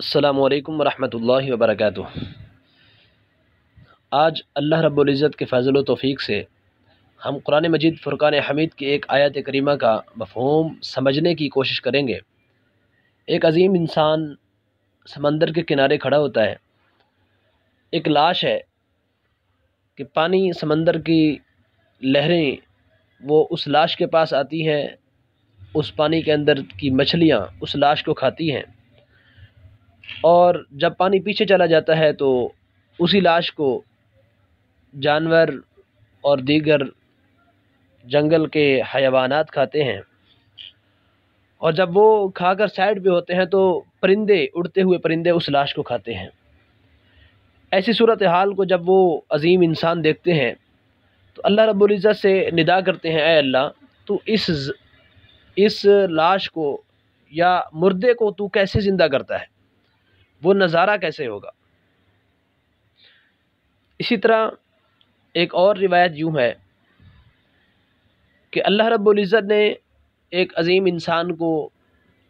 السلام علیکم ورحمۃ اللہ وبرکاتہ۔ آج اللہ رب العزت کے فضل و توفیق سے ہم قرآن مجید فرقان حمید کی ایک آیت کریمہ کا مفہوم سمجھنے کی کوشش کریں گے۔ ایک عظیم انسان سمندر کے کنارے کھڑا ہوتا ہے، ایک لاش ہے کہ پانی سمندر کی لہریں وہ اس لاش کے پاس آتی ہیں، اس پانی کے اندر کی مچھلیاں اس لاش کو کھاتی ہیں، اور جب پانی پیچھے چلا جاتا ہے تو اسی لاش کو جانور اور دیگر جنگل کے حیوانات کھاتے ہیں، اور جب وہ کھا کر سائڈ پہ ہوتے ہیں تو پرندے، اڑتے ہوئے پرندے اس لاش کو کھاتے ہیں۔ ایسی صورتحال کو جب وہ عظیم انسان دیکھتے ہیں تو اللہ رب العزت سے ندا کرتے ہیں، اے اللہ تو اس لاش کو یا مردے کو تو کیسے زندہ کرتا ہے، وہ نظارہ کیسے ہوگا۔ اسی طرح ایک اور روایت یوں ہے کہ اللہ رب العزت نے ایک عظیم انسان کو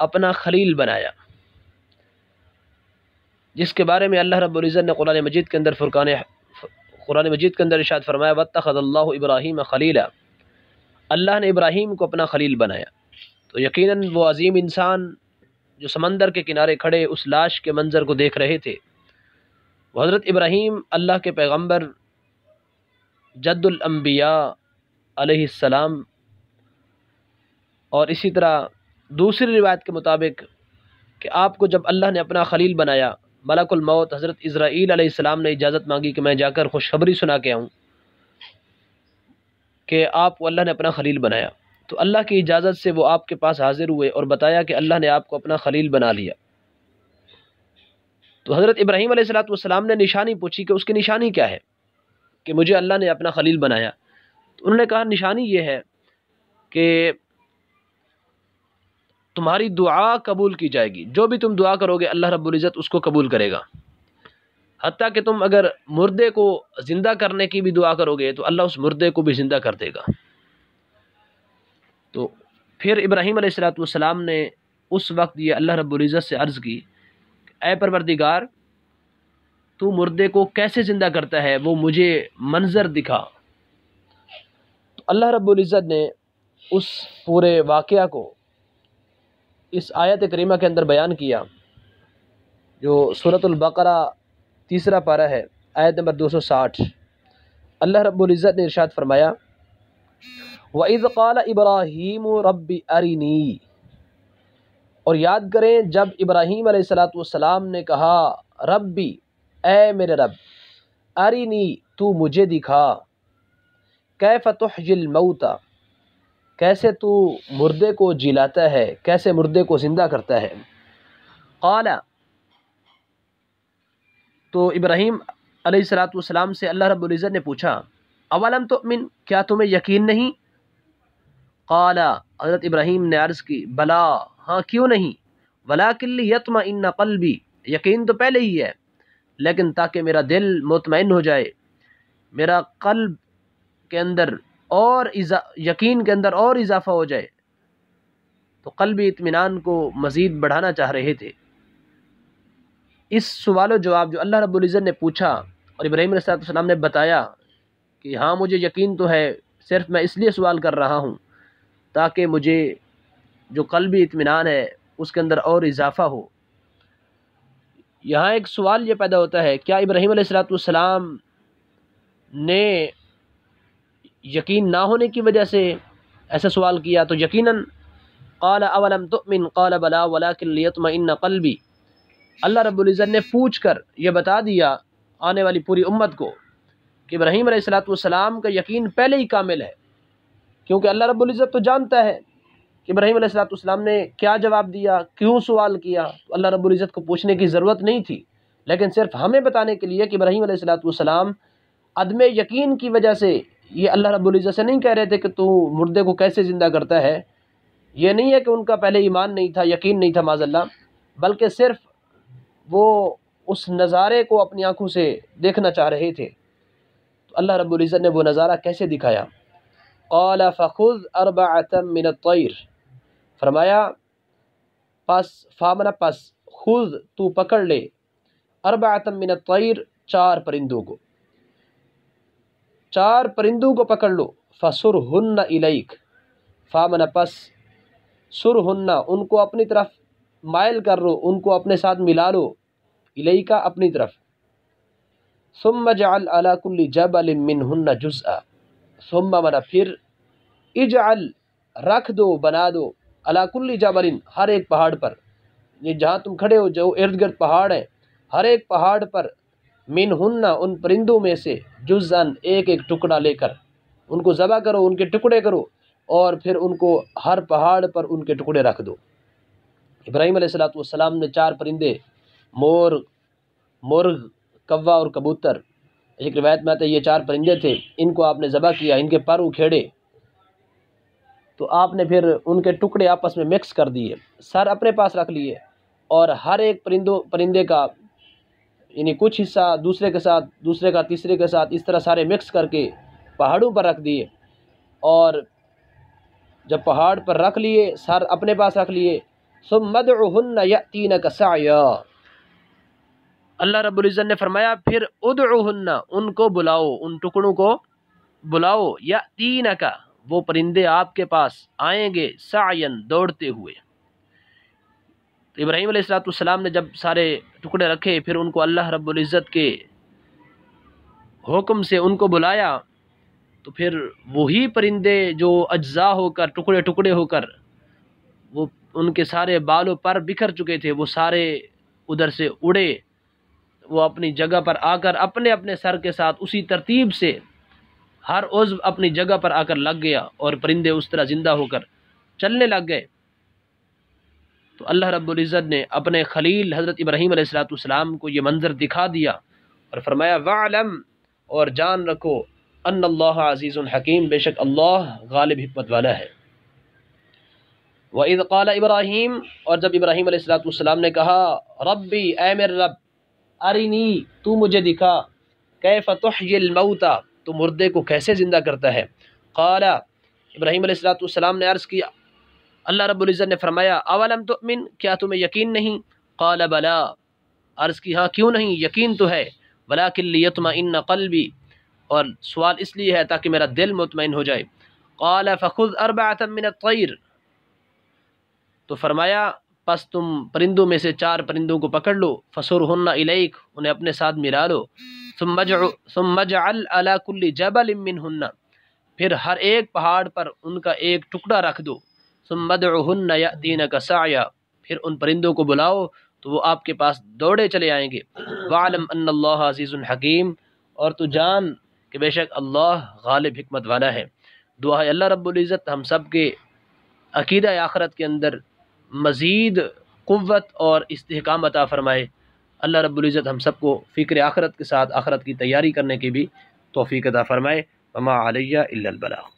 اپنا خلیل بنایا، جس کے بارے میں اللہ رب العزت نے قرآن مجید کے اندر ارشاد فرمایا وَاتَّخَذَ اللَّهُ إِبْرَاهِيمَ خَلِيلًا، اللہ نے ابراہیم کو اپنا خلیل بنایا۔ تو یقیناً وہ عظیم انسان جو سمندر کے کنارے کھڑے اس لاش کے منظر کو دیکھ رہے تھے، وہ حضرت ابراہیم اللہ کے پیغمبر جد الانبیاء علیہ السلام، اور اسی طرح دوسری روایت کے مطابق کہ آپ کو جب اللہ نے اپنا خلیل بنایا، ملک الموت حضرت اسرائیل علیہ السلام نے اجازت مانگی کہ میں جا کر خوشخبری سنا کے آؤں کہ آپ کو اللہ نے اپنا خلیل بنایا، تو اللہ کی اجازت سے وہ آپ کے پاس حاضر ہوئے اور بتایا کہ اللہ نے آپ کو اپنا خلیل بنا لیا۔ تو حضرت ابراہیم علیہ السلام نے نشانی پوچھی کہ اس کی نشانی کیا ہے کہ مجھے اللہ نے اپنا خلیل بنایا۔ تو انہوں نے کہا نشانی یہ ہے کہ تمہاری دعا قبول کی جائے گی، جو بھی تم دعا کرو گے اللہ رب العزت اس کو قبول کرے گا، حتیٰ کہ تم اگر مردے کو زندہ کرنے کی بھی دعا کرو گے تو اللہ اس مردے کو بھی زندہ کر دے گا۔ تو پھر ابراہیم علیہ السلام نے اس وقت یہ اللہ رب العزت سے عرض کی، اے پروردگار تو مردے کو کیسے زندہ کرتا ہے، وہ مجھے منظر دکھا۔ تو اللہ رب العزت نے اس پورے واقعہ کو اس آیت کریمہ کے اندر بیان کیا، جو سورۃ البقرہ تیسرا پارہ ہے، آیت نمبر 260۔ اللہ رب العزت نے ارشاد فرمایا وَإِذْ قَالَ إِبْرَاهِيمُ رَبِّ أَرِنِي، اور یاد کریں جب ابراہیم علیہ السلام نے کہا ربی، اے میرے رب، ارینی تو مجھے دکھا، کیف تحیی الموتى، کیسے تو مردے کو جلاتا ہے، کیسے مردے کو زندہ کرتا ہے۔ قال، تو ابراہیم علیہ السلام سے اللہ رب العزت نے پوچھا اولم تؤمن، کیا تمہیں یقین نہیں؟ قال، حضرت ابراہیم نے عرض کی بلا، ہاں کیوں نہیں، ولکن لیطمئن قلبی، یقین تو پہلے ہی ہے لیکن تاکہ میرا دل مطمئن ہو جائے، میرا قلب کے اندر اور یقین کے اندر اور اضافہ ہو جائے۔ تو قلبی اطمینان کو مزید بڑھانا چاہ رہے تھے۔ اس سوال و جواب جو اللہ رب العزت نے پوچھا اور ابراہیم علیہ السلام نے بتایا کہ ہاں مجھے یقین تو ہے، صرف میں اس لیے سوال کر رہا ہوں تاکہ مجھے جو قلبی اطمینان ہے اس کے اندر اور اضافہ ہو۔ یہاں ایک سوال یہ پیدا ہوتا ہے، کیا ابراہیم علیہ السلام نے یقین نہ ہونے کی وجہ سے ایسا سوال کیا؟ تو یقیناً قال اولم تؤمن قال بلا ولکن لیطمئن قلبی، اللہ رب العزت نے پوچھ کر یہ بتا دیا آنے والی پوری امت کو کہ ابراہیم علیہ السلام کا یقین پہلے ہی کامل ہے، کیونکہ اللہ رب العزت تو جانتا ہے کہ ابراہیم علیہ السلام نے کیا جواب دیا، کیوں سوال کیا، تو اللہ رب العزت کو پوچھنے کی ضرورت نہیں تھی، لیکن صرف ہمیں بتانے کے لیے کہ ابراہیم علیہ السلام عدم یقین کی وجہ سے یہ اللہ رب العزت سے نہیں کہہ رہے تھے کہ تو مردے کو کیسے زندہ کرتا ہے، یہ نہیں ہے کہ ان کا پہلے ایمان نہیں تھا، یقین نہیں تھا معاذ اللہ، بلکہ صرف وہ اس نظارے کو اپنی آنکھوں سے دیکھنا چاہ رہے تھے۔ تو اللہ رب العزت نے وہ نظارہ کیسے دکھایا؟ قال فخذ اربعة من الطير، فرمایا پس خذ تو پکڑ لے اربعۃ من الطیر 4 پرندوں کو، 4 پرندوں کو پکڑ لو، فسرہن الیک فامن پس سرہن ان کو اپنی طرف مائل کر لو، ان کو اپنے ساتھ ملا لو، الیکا اپنی طرف، ثم اجعل علی کل جبل منہن جزءا، ثم منا پھر، اجعل رکھ دو بنا دو، علی کل جبل ہر ایک پہاڑ پر، یہ جہاں تم کھڑے ہو جو ارد گرد پہاڑ ہیں، ہر ایک پہاڑ پر منہن ان پرندوں میں سے جزءاً ایک ایک ٹکڑا لے کر ان کو ذبح کرو، ان کے ٹکڑے کرو، اور پھر ان کو ہر پہاڑ پر ان کے ٹکڑے رکھ دو۔ ابراہیم علیہ السلام نے 4 پرندے، مور، مرغ، کوا اور کبوتر، ایک روایت میں آتا ہے یہ 4 پرندے تھے، ان کو آپ نے ذبح کیا، ان کے پر اکھیڑے، تو آپ نے پھر ان کے ٹکڑے آپس میں مکس کر دیے، سر اپنے پاس رکھ لیے، اور ہر ایک پرندے کا یعنی کچھ حصہ دوسرے کے ساتھ، دوسرے کا تیسرے کے ساتھ، اس طرح سارے مکس کر کے پہاڑوں پر رکھ دیے، اور جب پہاڑ پر رکھ لیے، سر اپنے پاس رکھ لیے، ثم ادعہن یأتینک سعیا، اللہ رب العزت نے فرمایا پھر ادعہن ان کو بلاؤ، ان ٹکڑوں کو بلاؤ، یأتینک وہ پرندے آپ کے پاس آئیں گے، سعین دوڑتے ہوئے۔ تو ابراہیم علیہ السلام نے جب سارے ٹکڑے رکھے، پھر ان کو اللہ رب العزت کے حکم سے ان کو بلایا، تو پھر وہی پرندے جو اجزاء ہو کر، ٹکڑے ٹکڑے ہو کر، وہ ان کے سارے بالوں پر بکھر چکے تھے، وہ سارے ادھر سے اڑے، وہ اپنی جگہ پر آ کر اپنے اپنے سر کے ساتھ اسی ترتیب سے ہر عضو اپنی جگہ پر آ کر لگ گیا، اور پرندے اس طرح زندہ ہو کر چلنے لگ گئے۔ تو اللہ رب العزت نے اپنے خلیل حضرت ابراہیم علیہ السلام کو یہ منظر دکھا دیا، اور فرمایا وَعْلَمْ اور جان رکھو ان اللہ عزیز حکیم، بے شک اللہ غالب حکمت والا ہے۔ وَإِذْ قَالَ ابراہیم اور جب ابراہیم علیہ السلام نے کہا ربی اے میرے رب، ارینی تو مجھے دکھا، کیف تحیی الموتى تو مردے کو کیسے زندہ کرتا ہے، قال ابراہیم علیہ السلام نے عرض کیا، اللہ رب العزت نے فرمایا اولم تؤمن کیا تمہیں یقین نہیں، قال بلا عرض کی ہاں کیوں نہیں، یقین تو ہے، ولکن لیطمئن قلبی اور سوال اس لیے ہے تاکہ میرا دل مطمئن ہو جائے، قال فخذ اربعۃ من الطیر تو فرمایا پس تم پرندوں میں سے 4 پرندوں کو پکڑ لو، فسرہن الیک انہیں اپنے ساتھ ملا لو، ثم اجعل علی کل جبل منہن پھر ہر ایک پہاڑ پر ان کا ایک ٹکڑا رکھ دو، ثم ادعہن یأتینک سعیا پھر ان پرندوں کو بلاؤ تو وہ آپ کے پاس دوڑے چلے آئیں گے، وَعْلَمْ أَنَّ اللَّهَ عَزِيزٌ حَكِيمٌ اور تو جان کہ بے شک اللہ غالب حکمت والا ہے۔ دعا ہے اللہ رب العزت ہم سب کے عقیدہ آخرت کے اندر مزید قوت اور استحکام عطا فرمائے، اللہ رب العزت ہم سب کو فکر آخرت کے ساتھ آخرت کی تیاری کرنے کی بھی توفیق عطا فرمائے، وما علیہ الا البلاغ۔